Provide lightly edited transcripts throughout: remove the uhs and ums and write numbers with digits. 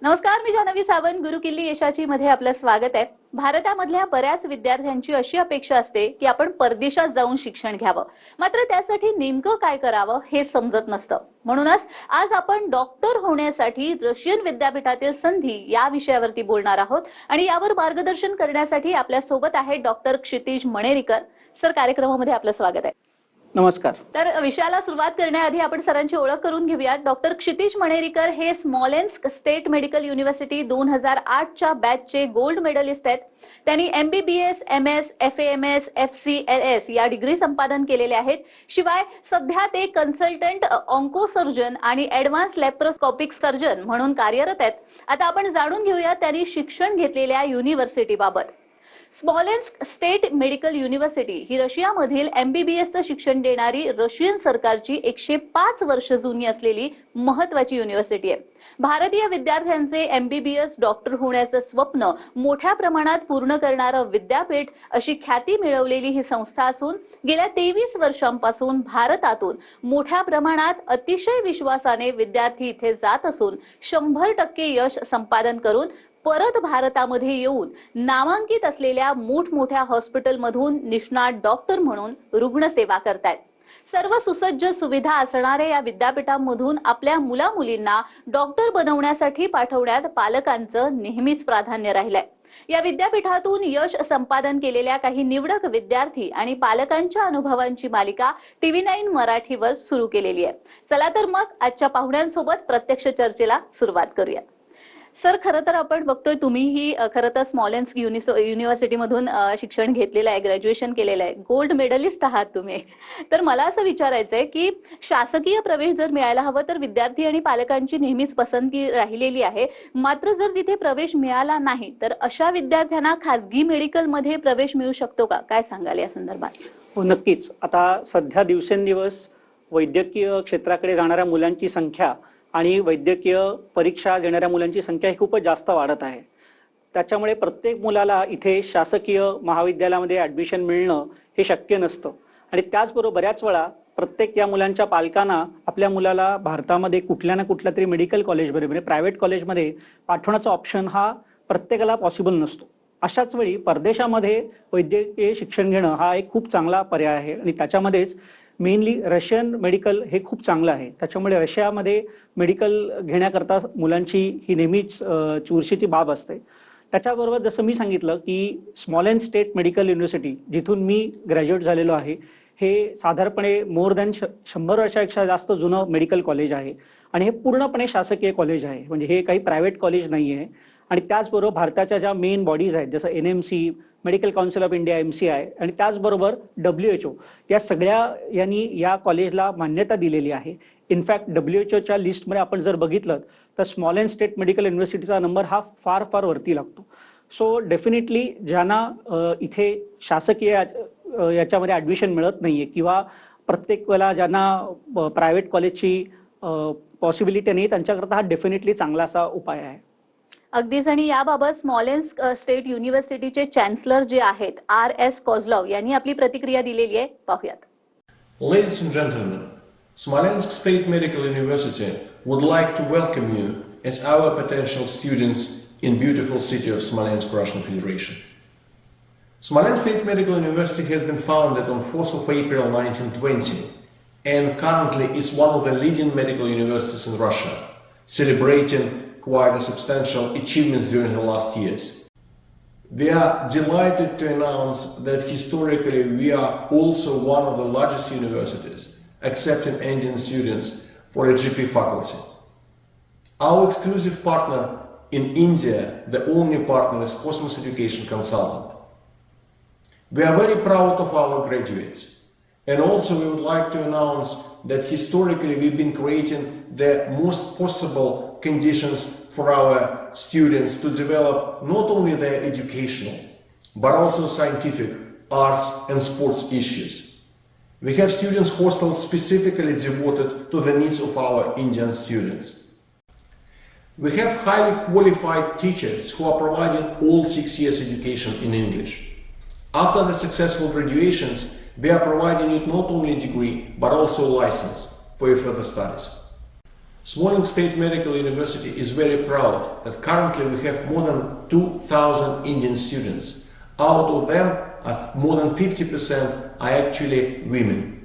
नमस्कार, मी जान्हवी सावंत. गुरुकिल्ली यशाची मध्ये आपलं स्वागत आहे. भारतामधल्या बऱ्याच विद्यार्थ्यांची अशी अपेक्षा असते की आपण परदेशात जाऊन शिक्षण घ्यावं, मात्र त्यासाठी नेमकं काय करावं हे समजत नसतं. म्हणूनच आज आपण डॉक्टर होण्यासाठी रशियन विद्यापीठातील संधी या विषयावरती बोलणार आहोत आणि यावर मार्गदर्शन करण्यासाठी आपल्या सोबत आहे डॉक्टर क्षितिज मणेरीकर. सर, कार्यक्रमामध्ये आपलं स्वागत आहे. नमस्कार. तर विषयाला सुरुवात करण्याआधी आपण सरांची ओळख करून घेऊया. डॉक्टर क्षितिज मणेरीकर हे स्मॉलेन्स्क स्टेट मेडिकल युनिव्हर्सिटी 2008च्या बॅचचे गोल्ड मेडलिस्ट आहेत. त्यांनी MBBS, MS, FAMS, FCLS या डिग्री संपादन केलेले आहेत. शिवाय सध्या ते कन्सल्टंट ऑन्कोसर्जन आणि ॲडव्हान्स लॅप्रोस्कोपिक सर्जन म्हणून कार्यरत आहेत. आता आपण जाणून घेऊया त्यांनी शिक्षण घेतलेल्या युनिव्हर्सिटीबाबत. स्मॉलेन्स्क स्टेट मेडिकल युनिव्हर्सिटी ही रशियामधील MBBSचं शिक्षण देणारी रशियन सरकारची 105 वर्ष जुनी असलेली महत्वाची युनिव्हर्सिटी आहे. भारतीय विद्यार्थ्यांचे MBBS डॉक्टर होण्याचं स्वप्न मोठ्या प्रमाणात पूर्ण करणारं विद्यापीठ अशी ख्याती मिळवलेली ही संस्था असून गेल्या 23 वर्षांपासून भारतातून मोठ्या प्रमाणात अतिशय विश्वासाने विद्यार्थी इथे जात असून 100% यश संपादन करून परत भारतामध्ये येऊन नामांकित असलेल्या मोठमोठ्या हॉस्पिटलमधून निष्णात डॉक्टर म्हणून रुग्णसेवा करतायत. सर्व सुसज्ज सुविधा असणाऱ्या या विद्यापीठांमधून आपल्या मुलामुलींना डॉक्टर बनवण्यासाठी पाठवण्यात पालकांचं नेहमीच प्राधान्य राहिलंय. या विद्यापीठातून यश संपादन केलेल्या काही निवडक विद्यार्थी आणि पालकांच्या अनुभवांची मालिका TV9 मराठीवर सुरू केलेली आहे. चला तर मग आजच्या पाहुण्यांसोबत प्रत्यक्ष चर्चेला सुरुवात करूया. सर, खरं तर आपण बघतोय तुम्हीही खरं तर स्मॉलेन्स्क युनिव्हर्सिटीमधून शिक्षण घेतलेलं आहे, ग्रॅज्युएशन केलेलं आहे, गोल्ड मेडलिस्ट आहात तुम्ही. तर मला असं विचारायचंय की शासकीय प्रवेश जर मिळायला हवं तर विद्यार्थी आणि पालकांची नेहमीच पसंती राहिलेली आहे, मात्र जर तिथे प्रवेश मिळाला नाही तर अशा विद्यार्थ्यांना खासगी मेडिकलमध्ये प्रवेश मिळू शकतो का? काय सांगाल या संदर्भात? हो, नक्कीच. आता सध्या दिवसेंदिवस वैद्यकीय क्षेत्राकडे जाणाऱ्या मुलांची संख्या आणि वैद्यकीय परीक्षा देणाऱ्या मुलांची संख्या ही खूपच जास्त वाढत आहे. त्याच्यामुळे प्रत्येक मुलाला इथे शासकीय महाविद्यालयामध्ये ॲडमिशन मिळणं हे शक्य नसतं. आणि त्याचबरोबर बऱ्याच वेळा प्रत्येक या मुलांच्या पालकांना आपल्या मुलाला भारतामध्ये कुठल्या ना कुठल्या तरी मेडिकल कॉलेजमध्ये म्हणजे प्रायव्हेट कॉलेजमध्ये पाठवण्याचा ऑप्शन हा प्रत्येकाला पॉसिबल नसतो. अशाच वेळी परदेशामध्ये वैद्यकीय शिक्षण घेणं हा एक खूप चांगला पर्याय आहे आणि त्याच्यामध्येच मेनली रशियन मेडिकल हे खूप चांगलं आहे. त्याच्यामुळे रशियामध्ये मेडिकल घेण्याकरता मुलांची ही नेहमीच चुरशीची बाब असते. त्याच्याबरोबर जसं मी सांगितलं की स्मॉलेन्स्क स्टेट मेडिकल युनिव्हर्सिटी जिथून मी ग्रॅज्युएट झालेलो आहे, हे साधारणपणे मोर दॅन 100 वर्षापेक्षा जास्त जुनं मेडिकल कॉलेज आहे आणि हे पूर्णपणे शासकीय कॉलेज आहे. म्हणजे हे काही प्रायव्हेट कॉलेज नाही आहे. आणि त्याचबरोबर भारताच्या ज्या मेन बॉडीज आहेत जसं NMC, medical council of India MCI आणि त्याचबरोबर WHO या सगळ्या यांनी या कॉलेजला मान्यता दिलेली आहे. इनफॅक्ट WHOच्या लिस्टमध्ये आपण जर बघितलं तर स्मॉलेन्स्क स्टेट मेडिकल युनिव्हर्सिटीचा नंबर हा फार फार वरती लागतो. सो डेफिनेटली ज्यांना इथे शासकीय याच्यामध्ये ॲडमिशन मिळत नाहीये किंवा प्रत्येक वेळेला ज्यांना प्रायव्हेट कॉलेजची पॉसिबिलिटी नाही, त्यांच्याकरता हा डेफिनेटली चांगला असा उपाय आहे. अगदीच. आणि याबाबत स्मॉलेन्स्क स्टेट युनिव्हर्सिटीचे चॅन्सलर जे आहेत RS कोझलॉव यांनी आपली प्रतिक्रिया दिलेली आहे, पाहूयात. Ladies and gentlemen, Smolensk State Medical University would like to welcome you as our potential students in beautiful city of Smolensk, Russian Federation. Smolensk State Medical University has been founded on 4th of April 1920 and currently is one of the leading medical universities in Russia, celebrating quite a substantial achievements during the last years. We are delighted to announce that historically we are also one of the largest universities accepting Indian students for a GP faculty. Our exclusive partner in India, the only partner, is Cosmos Education Consultant. We are very proud of our graduates. And also we would like to announce that historically we've been creating the most possible conditions for our students to develop not only their educational but also scientific, arts and sports issues. We have students hostels specifically devoted to the needs of our Indian students. We have highly qualified teachers who are providing all 6 years education in English. After the successful graduations, we are providing you not only a degree but also a license for your further studies. Smolensk State Medical University is very proud that currently we have more than 2,000 Indian students. Out of them, more than 50% are actually women.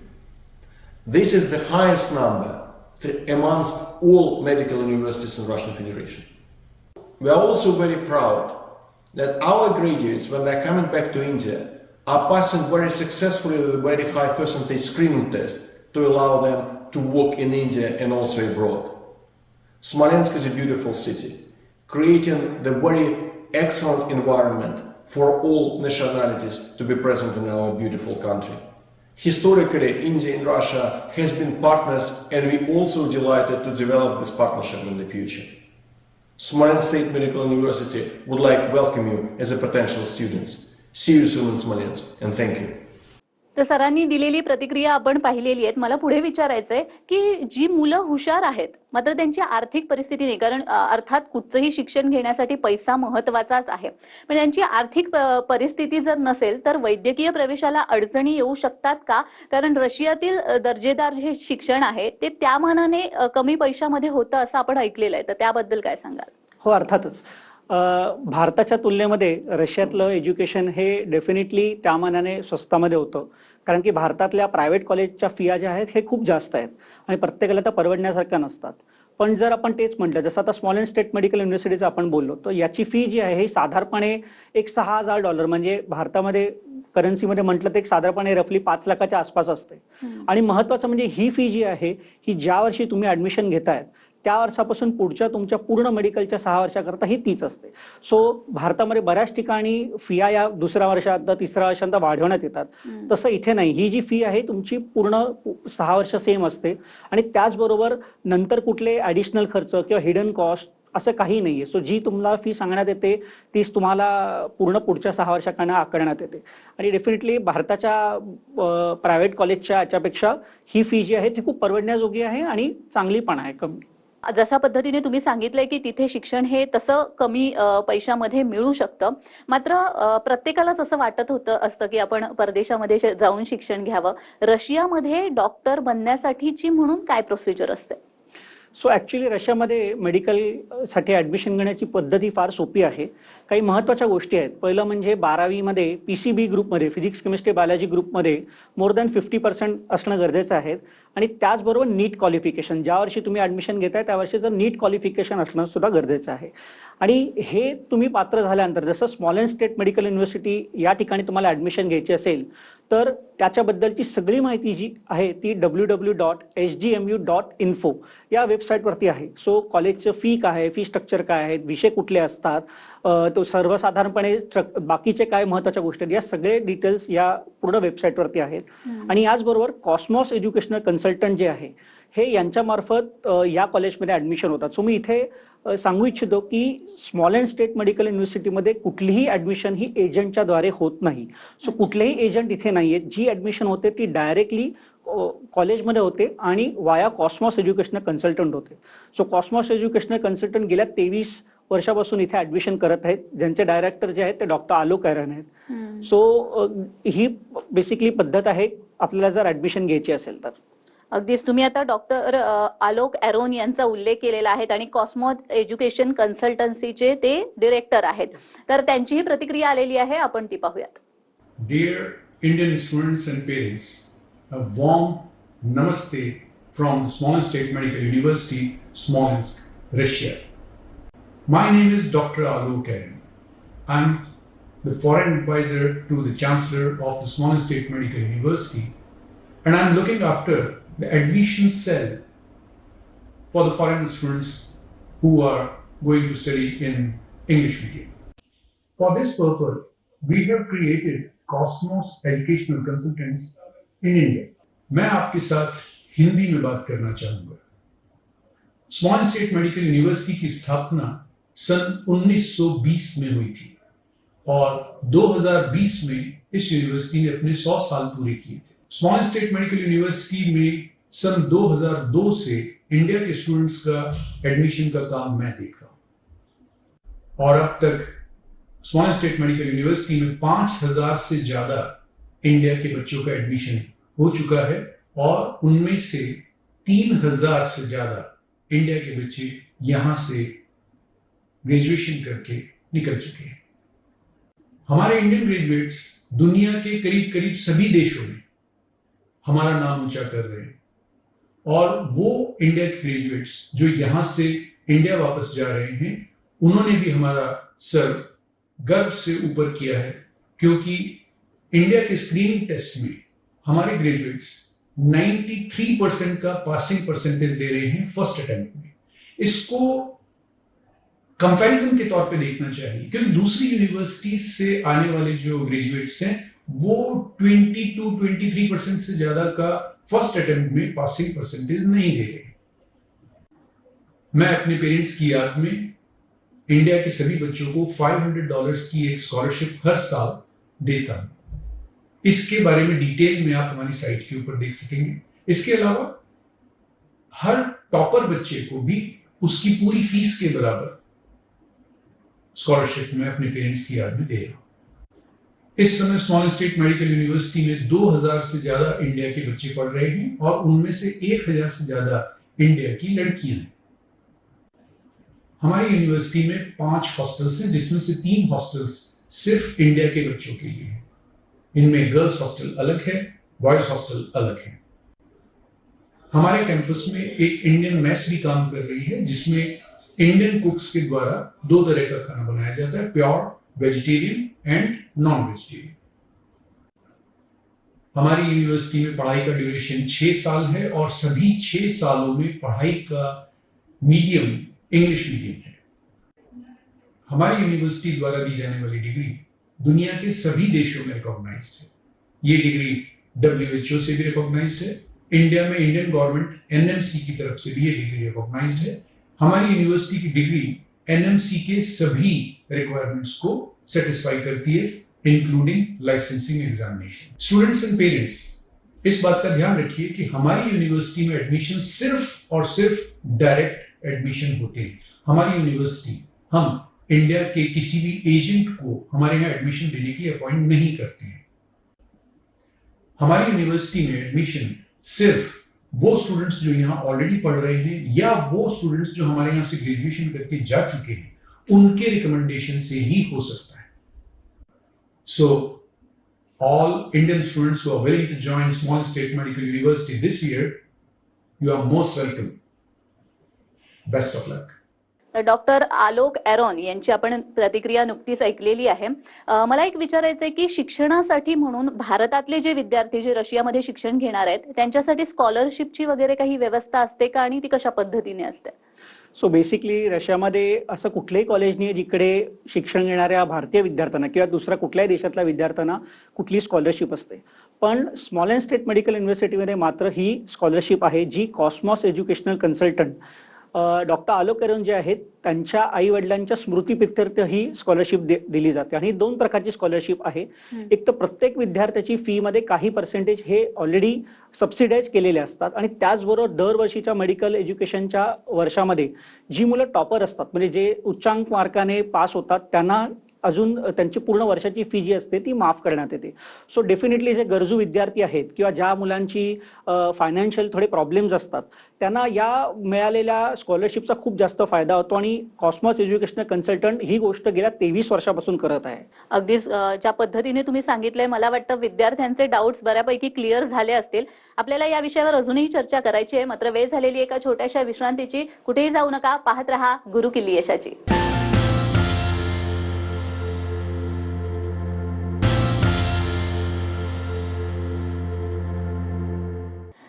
This is the highest number amongst all medical universities in Russian Federation. We are also very proud that our graduates, when they are coming back to India, are passing very successfully with a very high percentage screening test to allow them to work in India and also abroad. Smolensk is a beautiful city, creating the very excellent environment for all nationalities to be present in our beautiful country. Historically, India and Russia has been partners, and we also delighted to develop this partnership in the future. Smolensk State Medical University would like to welcome you as a potential students. See you soon in Smolensk, and thank you. तर सरांनी दिलेली प्रतिक्रिया आपण पाहिलेली आहेत. मला पुढे विचारायचंय की जी मुलं हुशार आहेत मात्र त्यांची आर्थिक परिस्थिती नाही, कारण अर्थात कुठचंही शिक्षण घेण्यासाठी पैसा महत्वाचाच आहे, पण त्यांची आर्थिक परिस्थिती जर नसेल तर वैद्यकीय प्रवेशाला अडचणी येऊ शकतात का? कारण रशियातील दर्जेदार जे शिक्षण आहे ते त्या मानाने कमी पैशामध्ये होतं असं आपण ऐकलेलं आहे, तर त्याबद्दल काय सांगाल? हो, अर्थातच. भारताच्या तुलनेमध्ये रशियातलं एज्युकेशन हे डेफिनेटली त्या मानाने स्वस्तामध्ये होतं, कारण की भारतातल्या प्रायव्हेट कॉलेजच्या फिया ज्या आहेत हे खूप जास्त आहेत आणि प्रत्येकाला त्या परवडण्यासारख्या नसतात. पण जर आपण तेच म्हटलं, जसं आता स्मॉलेन्स्क स्टेट मेडिकल युनिव्हर्सिटीचं आपण बोललो, तर याची फी जी आहे ही साधारणपणे एक $6,000 म्हणजे भारतामध्ये करन्सीमध्ये म्हटलं तर एक साधारणपणे रफली 5 लाखाच्या आसपास असते. आणि महत्वाचं म्हणजे ही फी जी आहे ही ज्या वर्षी तुम्ही ऍडमिशन घेतायत त्या वर्षापासून पुढच्या तुमच्या पूर्ण मेडिकलच्या 6 वर्षाकरता ही तीच असते. सो भारतामध्ये बऱ्याच ठिकाणी फिया या दुसऱ्या वर्षात तिसऱ्या वर्षांत वाढवण्यात येतात, तसं इथे नाही. ही जी फी आहे तुमची पूर्ण 6 वर्ष सेम असते आणि त्याचबरोबर नंतर कुठले ॲडिशनल खर्च किंवा हिडन कॉस्ट असं काही नाहीये. सो जी तुम्हाला फी सांगण्यात येते तीच तुम्हाला पूर्ण पुढच्या 6 वर्षांना आकारण्यात येते. आणि डेफिनेटली भारताच्या प्रायव्हेट कॉलेजच्या याच्यापेक्षा ही फी जी आहे ती खूप परवडण्याजोगी आहे आणि चांगली पण आहे. कमी जशा पद्धतीने तुम्ही सांगितलंय की तिथे शिक्षण हे तसं कमी पैशामध्ये मिळू शकतं, मात्र प्रत्येकालाच असं वाटत असतं की आपण परदेशामध्ये जाऊन शिक्षण घ्यावं. रशियामध्ये डॉक्टर बनण्यासाठीची म्हणून काय प्रोसिजर असते? सो ॲक्च्युली रशियामध्ये मेडिकलसाठी ॲडमिशन घेण्याची पद्धती फार सोपी आहे. काही महत्त्वाच्या गोष्टी आहेत. पहिलं म्हणजे 12वीमध्ये PCB ग्रुपमध्ये फिजिक्स केमिस्ट्री बायोलॉजी ग्रुपमध्ये मोर दॅन 50% असणं गरजेचं आहे. आणि त्याचबरोबर नीट क्वालिफिकेशन, ज्या वर्षी तुम्ही ॲडमिशन घेताय त्या वर्षी तर नीट क्वालिफिकेशन असणं सुद्धा गरजेचं आहे. आणि हे तुम्ही पात्र झाल्यानंतर जसं स्मॉलेन्स्क स्टेट मेडिकल युनिव्हर्सिटी या ठिकाणी तुम्हाला ॲडमिशन घ्यायची असेल तर त्याच्याबद्दलची सगळी माहिती जी आहे ती www.sgmu.info या वेबसाईटवरती आहे. सो कॉलेजचं फी काय आहे, फी स्ट्रक्चर काय आहे, विषय कुठले असतात, तो सर्वसाधारणपणे बाकीचे काय महत्त्वाच्या गोष्टी आहेत, या सगळे डिटेल्स या पूर्ण वेबसाईटवरती आहेत. आणि याचबरोबर कॉस्मॉस एज्युकेशनल कन्सल्टंट जे आहे हे यांच्यामार्फत या कॉलेजमध्ये ॲडमिशन होतात. सो मी इथे सांगू इच्छितो की स्मॉलेन्स्क स्टेट मेडिकल युनिव्हर्सिटीमध्ये कुठलीही ॲडमिशन ही एजंटच्या द्वारे होत नाही. सो कुठलेही एजंट इथे नाही आहेत. जी ॲडमिशन होते ती डायरेक्टली कॉलेजमध्ये होते आणि वाया कॉस्मॉस एज्युकेशनल कन्सल्टंट होते. सो कॉस्मॉस एज्युकेशनल कन्सल्टंट गेल्या 23 वर्षापासून इथे ॲडमिशन करत आहेत, ज्यांचे डायरेक्टर जे आहेत ते डॉक्टर आलोक एरन आहेत. सो ही बेसिकली पद्धत आहे आपल्याला जर ॲडमिशन घ्यायची असेल तर. अगदीच तुम्ही आता डॉक्टर आलोक एरोन यांचा उल्लेख केलेला आहे आणि कॉस्मॉस एज्युकेशन कन्सल्टन्सीचे ते डिरेक्टर आहेत, तर त्यांची ही प्रतिक्रिया आलेली आहे, आपण ती पाहूयात. Dear Indian students and parents, a warm namaste from the Smolensk State Medical University, Smolensk, Russia. My name is Dr. Alok Eron. I'm the foreign advisor to the Chancellor of the Smolensk State Medical University, and I'm looking after the admission cell for the foreign students who are going to study in English medium. For this purpose, we have created Cosmos Educational Consultants in India. मैं आपके साथ हिंदी में बात करना चाहूंगा. स्मॉलेन्स्क State Medical university की स्थापना सन 1920 में हुई थी और 2020 में इस यूनिवर्सिटी ने अपने 100 साल पूरे किए थे. स्मॉलेन्स्क स्टेट मेडिकल यूनिवर्सिटी में सन 2002 से इंडिया के स्टूडेंट्स का एडमिशन का काम मैं देखता हूं और अब तक स्मॉलेन्स्क स्टेट मेडिकल यूनिवर्सिटी में 5000 से ज्यादा इंडिया के बच्चों का एडमिशन हो चुका है और उनमें से 3000 से ज्यादा इंडिया के बच्चे यहाँ से ग्रेजुएशन करके निकल चुके हैं। हमारे इंडियन ग्रेजुएट्स दुनिया के करीब करीब सभी देशों में हमारा नाम ऊंचा कर रहे हैं, और वो इंडिया के ग्रेजुएट्स जो यहाँ से इंडिया वापस जा रहे हैं, उन्होंने भी हमारा सर गर्व से ऊपर किया है, क्योंकि इंडिया के स्क्रीनिंग टेस्ट में हमारे ग्रेजुएट्स 93% का पासिंग परसेंटेज दे रहे हैं फर्स्ट अटेम्प्ट में। इसको कंपैरिजन के तौर पे देखना चाहिए, क्योंकि दूसरी यूनिवर्सिटी से आने वाले जो ग्रेजुएट्स हैं वो 22-23% से ज्यादा का फर्स्ट अटेम्प्ट में पासिंग परसेंटेज नहीं दे रहे। मैं अपने पेरेंट्स की याद में इंडिया के सभी बच्चों को $500 की एक स्कॉलरशिप हर साल देता हूं। इसके बारे में डिटेल में आप हमारी साइट के ऊपर देख सकेंगे। इसके अलावा हर टॉपर बच्चे को भी उसकी पूरी फीस के बराबर स्कॉलरशिप मैं अपने पेरेंट्स की याद में दे रहा हूं। इस समय स्मॉलेंस स्टेट मेडिकल यूनिवर्सिटी में 2000 से ज्यादा इंडिया के बच्चे पढ़ रहे हैं, और उनमें से 1000 से ज्यादा इंडिया की लड़कियां हैं। हमारी यूनिवर्सिटी में 5 हॉस्टल्स हैं, जिसमें से 3 हॉस्टल्स सिर्फ इंडिया के बच्चों के लिए हैं। इनमें गर्ल्स हॉस्टल अलग है, बॉयज हॉस्टल अलग है। हमारे कैंपस में एक इंडियन मेस भी काम कर रही है, जिसमें इंडियन कुक्स के द्वारा 2 तरह का खाना बनाया जाता है, pure vegetarian end non vegetarian. हमारी यूनिवर्सिटी में पढ़ाई का ड्यूरेशन 6 साल है, और सभी 6 सालों में पढ़ाई का मीडियम इंग्लिश मीडियम है। हमारी यूनिवर्सिटी द्वारा दी जाने वाली डिग्री दुनिया के सभी देशों में रिकॉग्नाइज्ड है। ये डिग्री WHO से भी रिकॉग्नाइज्ड है। इंडिया में इंडियन गवर्नमेंट NMC की तरफ से भी ये डिग्री रिकॉग्नाइज्ड है। हमारी यूनिवर्सिटी की डिग्री NMC के सभी रिक्वायरमेंट्स को सेटिस्फाई करती है, including licensing examination. Students and parents, इस बात का ध्यान रखिए कि हमारी यूनिवर्सिटी में एडमिशन सिर्फ और सिर्फ डायरेक्ट एडमिशन होते हैं। हमारी यूनिवर्सिटी, हम इंडिया के किसी भी एजेंट को हमारे यहाँ एडमिशन देने की अपॉइंट नहीं करते हैं। हमारी यूनिवर्सिटी में एडमिशन सिर्फ वो स्टूडेंट्स जो यहाँ ऑलरेडी पढ़ रहे हैं, या वो स्टूडेंट्स जो हमारे यहाँ से ग्रेजुएशन करके जा चुके हैं, उनके रिकमेंडेशन से ही हो सकता है। So all Indian students who are willing to join Smolensk State Medical University this year, you are most welcome. Best of luck. Doctor Alok Aron यांची आपण प्रतिक्रिया नुकतीच ऐकलेली आहे। मला एक विचारायचं आहे की शिक्षणासाठी म्हणून भारतातले जे विद्यार्थी जे रशियामध्ये शिक्षण घेणार आहेत, त्यांच्यासाठी स्कॉलरशिपची वगैरे काही व्यवस्था असते का, आणि ती कशा पद्धतीने असते? सो बेसिकली रशियामध्ये असं कुठलंही कॉलेज नाही जिकडे शिक्षण घेणाऱ्या भारतीय विद्यार्थ्यांना किंवा दुसऱ्या कुठल्याही देशातल्या विद्यार्थ्यांना कुठली स्कॉलरशिप असते। पण स्मॉलेंस स्टेट मेडिकल युनिव्हर्सिटीमध्ये मात्र ही स्कॉलरशिप आहे, जी Cosmos educational consultant doctor Alok Aron जे आहेत त्यांच्या आई वडिलांच्या स्मृतीप्रित्यर्थ ही स्कॉलरशिप दिली जाते। आणि 2 प्रकारची स्कॉलरशिप आहे। एक तर प्रत्येक विद्यार्थ्याची फी मध्ये काही पर्सेंटेज हे ऑलरेडी सबसिडाइज केलेले असतात, आणि त्याचबरोबर दरवर्षीच्या मेडिकल एज्युकेशनच्या वर्षामध्ये जी मुलं टॉपर असतात, म्हणजे जे उच्चांक मार्काने पास होतात, त्यांना अजून त्यांची पूर्ण वर्षाची फी जी असते ती माफ करण्यात येते। सो डेफिनेटली जे गरजू विद्यार्थी आहेत किंवा ज्या मुलांची फायनान्शियल थोडे प्रॉब्लेम्स असतात, त्यांना या मिळालेल्या स्कॉलरशिपचा खूप जास्त फायदा होतो, आणि कॉस्मॉस एज्युकेशनल कन्सल्टंट ही गोष्ट गेल्या 23 वर्षापासून करत आहे। अगदीच ज्या पद्धतीने तुम्ही सांगितलंय, मला वाटतं विद्यार्थ्यांचे डाऊट्स बऱ्यापैकी क्लिअर झाले असतील। आपल्याला या विषयावर अजूनही चर्चा करायची आहे, मात्र वेळ झालेली एका छोट्याशा विश्रांतीची। कुठेही जाऊ नका, पाहत रहा गुरुकिल्ली यशाची।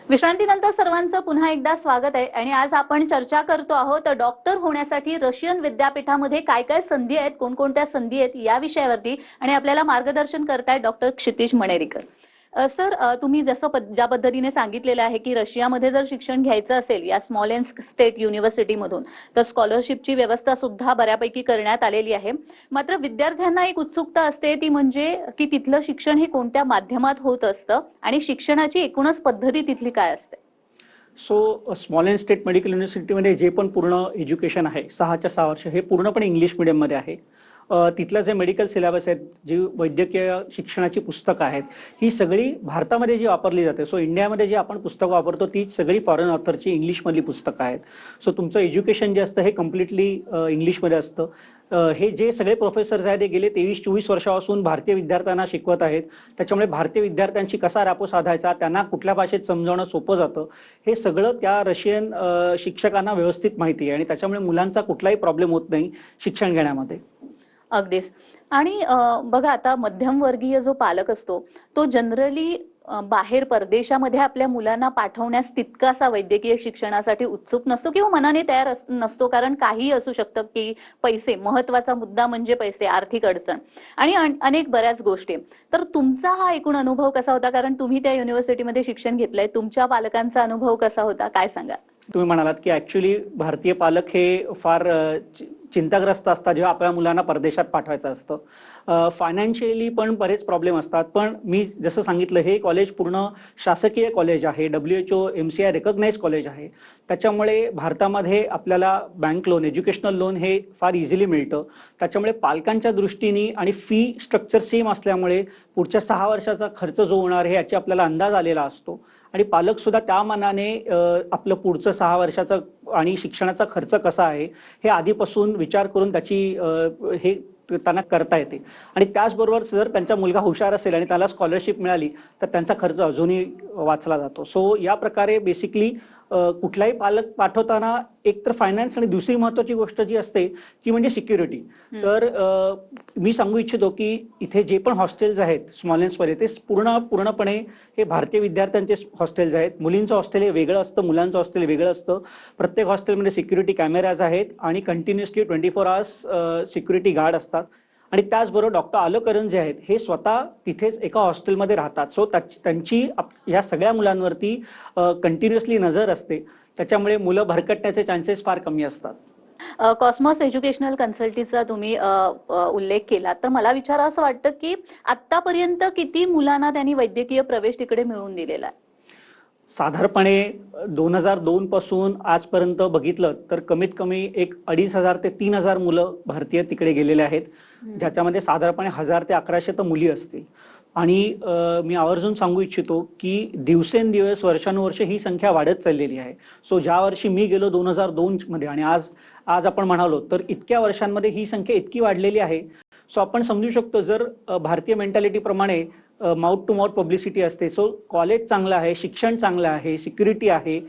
विश्रांतीनंतर सर्वांचं पुन्हा एकदा स्वागत आहे, आणि आज आपण चर्चा करतो आहोत डॉक्टर होण्यासाठी रशियन विद्यापीठामध्ये काय काय संधी आहेत, कोणकोणत्या संधी आहेत या विषयावरती, आणि आपल्याला मार्गदर्शन करतायत डॉक्टर क्षितिज मणेरीकर। सर, तुम्ही जसं ज्या पद्धतीने सांगितलेलं आहे की रशियामध्ये जर शिक्षण घ्यायचं असेल या स्मॉलेंस्क स्टेट युनिव्हर्सिटीमधून, तर स्कॉलरशिपची व्यवस्था सुद्धा बऱ्यापैकी करण्यात आलेली आहे। मात्र विद्यार्थ्यांना एक उत्सुकता असते, ती म्हणजे की तिथलं शिक्षण हे कोणत्या माध्यमात होत असतं, आणि शिक्षणाची एकूणच पद्धती तिथली काय असते? सो स्मॉलेंस स्टेट मेडिकल युनिव्हर्सिटीमध्ये जे पण पूर्ण एज्युकेशन आहे 6च्या 6 वर्ष हे पूर्णपणे इंग्लिश मीडियममध्ये आहे। तिथलं जे मेडिकल सिलेबस आहेत, जी वैद्यकीय शिक्षणाची पुस्तकं आहेत, ही सगळी भारतामध्ये जी वापरली जाते. सो इंडियामध्ये जी आपण पुस्तकं वापरतो ती सगळी फॉरेन ऑथरची इंग्लिशमधली पुस्तकं आहेत. सो तुमचं एज्युकेशन जे असतं हे कम्प्लिटली इंग्लिशमध्ये असतं. हे जे सगळे प्रोफेसर्स आहेत ते गेले 23-24 वर्षापासून भारतीय विद्यार्थ्यांना शिकवत आहेत. त्याच्यामुळे भारतीय विद्यार्थ्यांशी कसा रॅपो साधायचा, त्यांना कुठल्या भाषेत समजावणं सोपं जातं, हे सगळं त्या रशियन शिक्षकांना व्यवस्थित माहिती आहे आणि त्याच्यामुळे मुलांचा कुठलाही प्रॉब्लेम होत नाही शिक्षण घेण्यामध्ये. अगदीच. आणि बघा आता मध्यमवर्गीय जो पालक असतो तो जनरली बाहेर परदेशामध्ये आपल्या मुलांना पाठवण्यास तितकासा वैद्यकीय शिक्षणासाठी उत्सुक नसतो किंवा मनाने तयार नसतो, कारण काही असू शकतं की पैसे, महत्वाचा मुद्दा म्हणजे पैसे, आर्थिक अडचण आणि अनेक बऱ्याच गोष्टी. तर तुमचा हा एकूण अनुभव कसा होता, कारण तुम्ही त्या युनिव्हर्सिटीमध्ये शिक्षण घेतलंय, तुमच्या पालकांचा अनुभव कसा होता, काय सांगा? तुम्ही म्हणालात की ऍक्च्युली भारतीय पालक हे फार चिंताग्रस्त असतात जेव्हा आपल्या मुलांना परदेशात पाठवायचं असतं. फायनान्शियली पण बरेच प्रॉब्लेम असतात. पण मी जसं सांगितलं, हे कॉलेज पूर्ण शासकीय कॉलेज आहे, WHO MCI रेकग्नाइज कॉलेज आहे. त्याच्यामुळे भारतामध्ये आपल्याला बँक लोन, एज्युकेशनल लोन हे फार इझिली मिळतं. त्याच्यामुळे पालकांच्या दृष्टीने आणि फी स्ट्रक्चर सेम असल्यामुळे पुढच्या 6 वर्षाचा खर्च जो होणार आहे याची आपल्याला अंदाज आलेला असतो आणि पालक सुद्धा त्या मनाने आपलं पुढचं 6 वर्षाचा आणि शिक्षणाचा खर्च कसा आहे हे आधीपासून विचार करून त्याची हे त्यांना करता येते. आणि त्याचबरोबर जर त्यांचा मुलगा हुशार असेल आणि त्याला स्कॉलरशिप मिळाली तर त्यांचा खर्च अजूनही वाचला जातो. सो या प्रकारे बेसिकली कुठलाही पालक पाठवताना एक तर फायनान्स आणि दुसरी महत्वाची गोष्ट जी असते ती म्हणजे सिक्युरिटी. तर मी सांगू इच्छितो की इथे जे पण हॉस्टेल्स आहेत स्मॉलेन्समध्ये ते पूर्णपणे हे भारतीय विद्यार्थ्यांचे हॉस्टेल्स आहेत. मुलींचं हॉस्टेल हे वेगळं असतं, मुलांचं हॉस्टेल वेगळं असतं. प्रत्येक हॉस्टेलमध्ये सिक्युरिटी कॅमेराज आहेत आणि कंटिन्युअसली 24 आवर्स सिक्युरिटी गार्ड असतात. आणि त्याचबरोबर डॉक्टर आलोकरन जे आहेत हे स्वतः तिथेच एका हॉस्टेलमध्ये राहतात. सो त्यांची या सगळ्या मुलांवरती कंटिन्युअसली नजर असते. त्याच्यामुळे मुलं भरकटण्याचे चान्सेस फार कमी असतात. कॉस्मॉस एज्युकेशनल कन्सल्टीचा तुम्ही उल्लेख केला, तर मला विचारा असं वाटतं की आतापर्यंत किती मुलांना त्यांनी वैद्यकीय प्रवेश तिकडे मिळवून दिलेला आहे? साधारणपणे 2002 पासून आजपर्यंत बघितलं तर कमीत कमी एक 2500 ते 3000 मुलं भारतीय तिकडे गेलेले आहेत, ज्याच्यामध्ये साधारणपणे 1000 ते 1100 तर मुली असतील. आणि मी आवर्जून सांगू इच्छितो की दिवसेंदिवस वर्षानुवर्ष ही संख्या वाढत चाललेली आहे. सो ज्या वर्षी मी गेलो 2002 मध्ये आणि आज आपण म्हणालो तर इतक्या वर्षांमध्ये ही संख्या इतकी वाढलेली आहे. सो आपण समजू शकतो जर भारतीय मेंटॅलिटी प्रमाणे माउथ टू माउथ पब्लिसिटी असते. सो कॉलेज चांगलं आहे, शिक्षण चांगलं आहे, सिक्युरिटी आहे,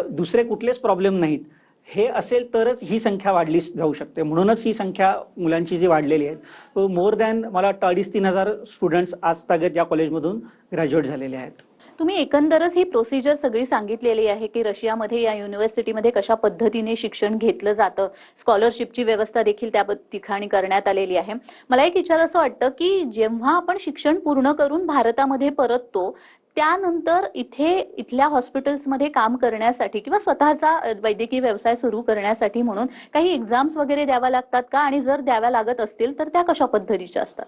दुसरे कुठलेच प्रॉब्लेम नाहीत, हे असेल तरच ही संख्या वाढली जाऊ शकते. म्हणूनच ही संख्या मुलांची जी वाढलेली आहे, मोर दॅन मला वाटतं 2500-3000 स्टुडंट्स आज तागत या कॉलेजमधून ग्रॅज्युएट झालेले आहेत. तुम्ही एकंदरच ही प्रोसिजर सगळी सांगितलेली आहे की रशियामध्ये या युनिव्हर्सिटीमध्ये कशा पद्धतीने शिक्षण घेतलं जातं, स्कॉलरशिपची व्यवस्था देखील त्या ठिकाणी करण्यात आलेली आहे. मला एक विचारायचं वाटतं की जेव्हा आपण शिक्षण पूर्ण करून भारतामध्ये परततो त्यानंतर इथल्या हॉस्पिटल्समध्ये काम करण्यासाठी किंवा स्वतःचा वैद्यकीय व्यवसाय सुरू करण्यासाठी म्हणून काही एक्झाम्स वगैरे द्याव्या लागतात का, आणि जर द्याव्या लागत असतील तर त्या कशा पद्धतीच्या असतात?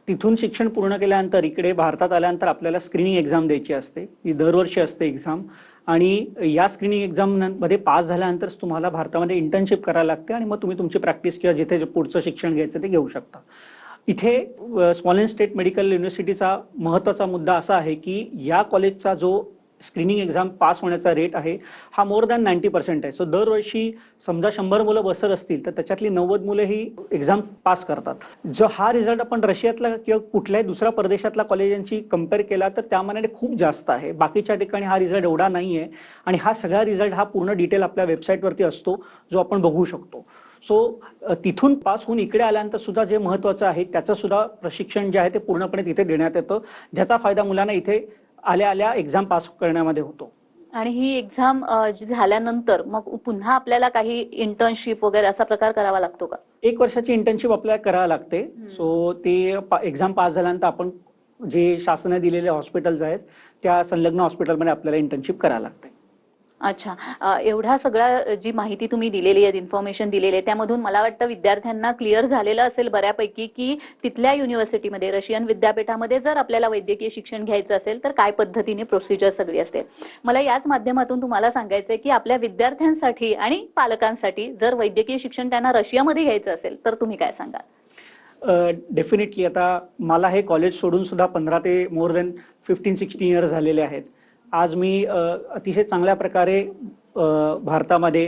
तिथून शिक्षण पूर्ण केल्यानंतर इकडे भारतात आल्यानंतर आपल्याला स्क्रीनिंग एक्झाम द्यायची असते. ही दरवर्षी असते एक्झाम आणि या स्क्रीनिंग एक्झाममध्ये पास झाल्यानंतर तुम्हाला भारतामध्ये इंटर्नशिप करायला लागते आणि मग तुम्ही तुमची प्रॅक्टिस किंवा जिथे पुढचं शिक्षण घ्यायचं ते घेऊ शकता. इथे स्मॉलेन्स स्टेट मेडिकल युनिव्हर्सिटीचा महत्त्वाचा मुद्दा असा आहे की या कॉलेजचा जो स्क्रीनिंग एक्झाम पास होण्याचा रेट आहे हा मोर दॅन 90% आहे. सो दरवर्षी समजा 100 मुलं बसत असतील तर त्याच्यातली 90 मुलं ही एक्झाम पास करतात. जो हा रिझल्ट आपण रशियातला किंवा कुठल्याही दुसऱ्या परदेशातल्या कॉलेजांची कम्पेअर केला तर त्या मानाने खूप जास्त आहे. बाकीच्या ठिकाणी हा रिझल्ट एवढा नाही आहे आणि हा सगळा रिझल्ट हा पूर्ण डिटेल आपल्या वेबसाईटवरती असतो जो आपण बघू शकतो. सो तिथून पास होऊन इकडे आल्यानंतर सुद्धा जे महत्त्वाचं आहे त्याचं सुद्धा प्रशिक्षण जे आहे ते पूर्णपणे तिथे देण्यात येतं, ज्याचा फायदा मुलांना इथे आल्या एक्झाम पास करण्यामध्ये होतो. आणि ही एक्झाम झाल्यानंतर मग पुन्हा आपल्याला काही इंटर्नशिप वगैरे असा प्रकार करावा लागतो का? 1 वर्षाची इंटर्नशिप आपल्याला करावी लागते. सो ते एक्झाम पास झाल्यानंतर आपण जे शासनाने दिलेले हॉस्पिटल्स आहेत त्या संलग्न हॉस्पिटलमध्ये आपल्याला इंटर्नशिप करावी लागते. अच्छा, एवढा सगळा जी माहिती तुम्ही दिलेली आहे, इन्फॉर्मेशन दिलेली आहे, त्यामधून मला वाटतं विद्यार्थ्यांना क्लिअर झालेलं असेल बऱ्यापैकी की तिथल्या युनिव्हर्सिटीमध्ये, रशियन विद्यापीठामध्ये जर आपल्याला वैद्यकीय शिक्षण घ्यायचं असेल तर काय पद्धतीने प्रोसिजर सगळी असते. मला याच माध्यमातून तुम्हाला सांगायचंय की आपल्या विद्यार्थ्यांसाठी आणि पालकांसाठी जर वैद्यकीय शिक्षण त्यांना रशियामध्ये घ्यायचं असेल तर तुम्ही काय सांगाल? डेफिनेटली आता मला हे कॉलेज सोडून सुद्धा 15 ते मोर दॅन 15-16 इयर्स झालेले आहेत. आज मी अतिशय चांगल्या प्रकारे भारतामध्ये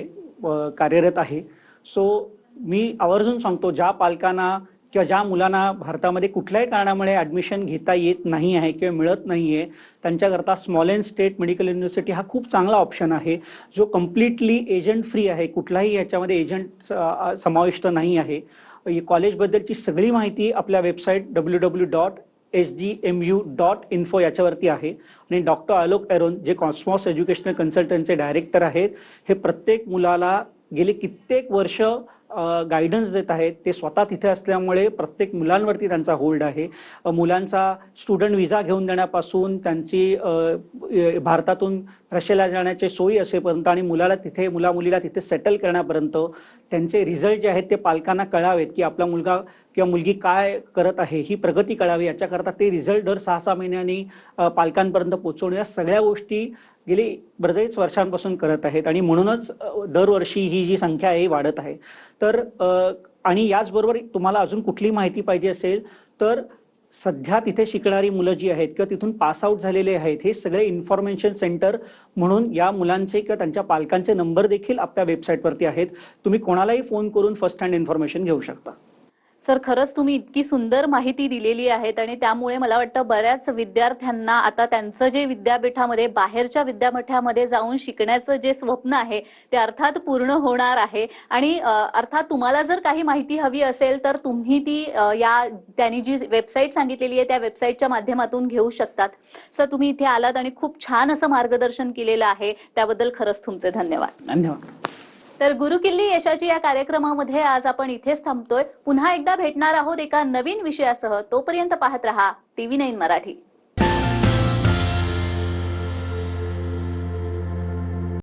कार्यरत आहे. सो मी आवर्जून सांगतो, ज्या पालकांना किंवा ज्या मुलांना भारतामध्ये कुठल्याही कारणामुळे ॲडमिशन घेता येत नाही आहे किंवा मिळत नाही आहे, त्यांच्याकरता स्मॉलेन्स स्टेट मेडिकल युनिव्हर्सिटी हा खूप चांगला ऑप्शन आहे, जो कम्प्लिटली एजंट फ्री आहे. कुठलाही याच्यामध्ये एजंट समाविष्ट नाही आहे. कॉलेजबद्दलची सगळी माहिती आपल्या वेबसाईट www.sgmu.info याच्यावरती आहे. आणि डॉक्टर आलोक एरोन, जे कॉस्मॉस एज्युकेशनल कन्सल्टंटचे डायरेक्टर आहेत, हे प्रत्येक मुलाला गेले कित्येक वर्ष गायडन्स देत आहेत. ते स्वतः तिथे असल्यामुळे प्रत्येक मुलांवरती त्यांचा होल्ड आहे. मुलांचा स्टुडंट व्हिसा घेऊन देण्यापासून त्यांची भारतातून रशियाला जाण्याची सोयी असेपर्यंत आणि मुला मुलीला तिथे सेटल करण्यापर्यंत त्यांचे रिझल्ट जे आहेत ते पालकांना कळावेत, की आपला मुलगा किंवा मुलगी काय करत आहे, ही प्रगती कळावी, याच्याकरता ते रिझल्ट दर 6-6 महिन्यांनी पालकांपर्यंत पोहोचवणे, या सगळ्या गोष्टी गेली बरेच वर्षांपासून करत आहेत. आणि म्हणूनच दरवर्षी ही जी संख्या आहे वाढत आहे. तर आणि याचबरोबर तुम्हाला अजून कुठली माहिती पाहिजे असेल तर सध्या तिथे शिकणारी मुलं जी आहेत किंवा तिथून पास आउट झालेले आहेत, हे सगळे इन्फॉर्मेशन सेंटर म्हणून या मुलांचे किंवा त्यांच्या पालकांचे नंबर देखील आपल्या वेबसाईटवरती आहेत. तुम्ही कोणालाही फोन करून फर्स्ट हँड इन्फॉर्मेशन घेऊ शकता. सर, खरंच तुम्ही इतकी सुंदर माहिती दिलेली आहेत आणि त्यामुळे मला वाटतं बऱ्याच विद्यार्थ्यांना आता त्यांचं जे विद्यापीठामध्ये बाहेरच्या विद्यापीठामध्ये जाऊन शिकण्याचं जे स्वप्न आहे ते अर्थात पूर्ण होणार आहे. आणि अर्थात तुम्हाला जर काही माहिती हवी असेल तर तुम्ही ती त्यांनी जी वेबसाईट सांगितलेली आहे त्या वेबसाईटच्या माध्यमातून घेऊ शकतात. सर, तुम्ही इथे आलात आणि खूप छान असं मार्गदर्शन केलेलं आहे, त्याबद्दल खरंच तुमचे धन्यवाद. धन्यवाद. तर गुरुकिल्ली यशाची या कार्यक्रमामध्ये आज आपण इथेच थांबतोय. पुन्हा एकदा भेटणार आहोत एका नवीन विषयासह. तोपर्यंत पाहत रहा TV9 मराठी.